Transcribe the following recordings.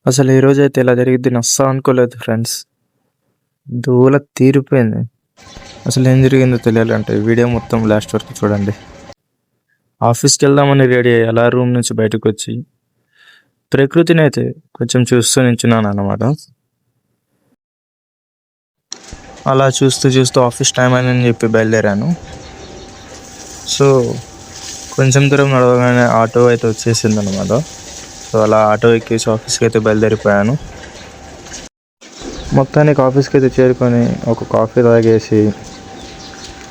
అసలు ఈ రోజైతే ఇలా జరిగిద్ది నేను అస్సలు అనుకోలేదు ఫ్రెండ్స్. దూల తీరిపోయింది. అసలు ఏం జరిగిందో తెలియాలంటే వీడియో మొత్తం లాస్ట్ వరకు చూడండి. ఆఫీస్కి వెళ్దామని రెడీ అయ్యి అలా రూమ్ నుంచి బయటకు వచ్చి ప్రకృతిని అయితే కొంచెం చూస్తూ నించున్నాను అన్నమాట. అలా చూస్తూ చూస్తూ ఆఫీస్ టైం అని చెప్పి బయలుదేరాను. సో కొంచెం దూరం నడవగానే ఆటో అయితే వచ్చేసింది అనమాట. సో అలా ఆటో ఎక్కేసి ఆఫీస్కి అయితే బయలుదేరిపోయాను. మొత్తానికి ఆఫీస్కి అయితే చేరుకొని ఒక కాఫీ తాగేసి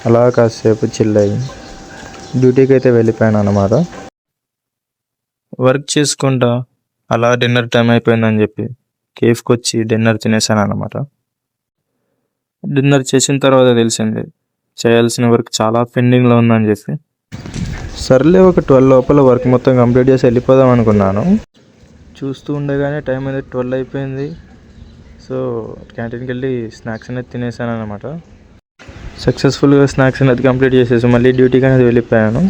అలా కాసేపు చిల్ అయ్యి డ్యూటీకి అయితే వెళ్ళిపోయాను అన్నమాట. వర్క్ చేసుకుంటా అలా డిన్నర్ టైం అయిపోయిందని చెప్పి కేఫ్కి వచ్చి డిన్నర్ తినేసాను అన్నమాట. డిన్నర్ చేసిన తర్వాత తెలిసింది చేయాల్సిన వర్క్ చాలా పెండింగ్లో ఉందని చెప్పి సర్లే ఒక 12 లోపల వర్క్ మొత్తం కంప్లీట్ చేసి వెళ్ళిపోదాం అనుకున్నాను. చూస్తూ ఉండగానే టైం అనేది 12 అయిపోయింది. సో క్యాంటీన్కి వెళ్ళి స్నాక్స్ అనేది తినేసాను అనమాట. సక్సెస్ఫుల్గా స్నాక్స్ అనేది కంప్లీట్ చేసేసి మళ్ళీ డ్యూటీకి అనేది వెళ్ళిపోయాను.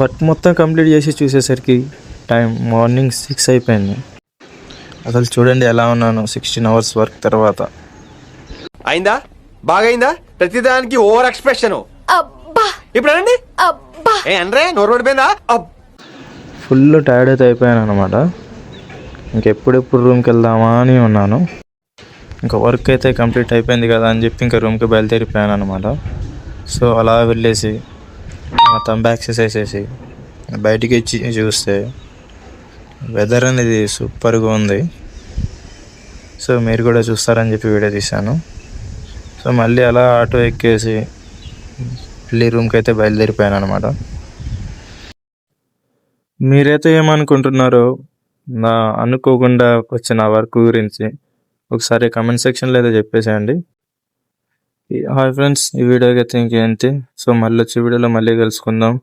వర్క్ మొత్తం కంప్లీట్ చేసి చూసేసరికి టైం మార్నింగ్ 6 అయిపోయింది. అసలు చూడండి ఎలా ఉన్నాను 16 అవర్స్ వర్క్ తర్వాత. అయిందా? బాగైందా? ప్రతిదానికి ఓవర్ ఎక్స్ప్రెషన్. ఇప్పుడు అనండి. అంటే నోరు పడిపోయిందా? ఫుల్ టైర్డ్ అయితే అయిపోయాను అనమాట. ఇంకెప్పుడెప్పుడు రూమ్కి వెళ్దామా అని ఉన్నాను. ఇంకా వర్క్ అయితే కంప్లీట్ అయిపోయింది కదా అని చెప్పి ఇంకా రూమ్కి బయలుదేరిపోయాను అనమాట. సో అలా వెళ్ళేసి మొత్తం బ్యాక్సెస్ వేసేసి బయటికి వచ్చి చూస్తే వెదర్ అనేది సూపర్గా ఉంది. సో మీరు కూడా చూస్తారని చెప్పి వీడియో తీశాను. సో మళ్ళీ అలా ఆటో ఎక్కేసి మళ్ళీ రూమ్కి అయితే బయలుదేరిపోయాను అనమాట. మీరైతే ఏమనుకుంటున్నారో నా అనుకోకుండా వచ్చిన వర్క్ గురించి ఒకసారి కమెంట్ సెక్షన్లో అయితే చెప్పేసేయండి. హాయ్ ఫ్రెండ్స్, ఈ వీడియోకి అయితే ఇంకేంటి. సో మళ్ళీ వచ్చే వీడియోలో మళ్ళీ కలుసుకుందాం.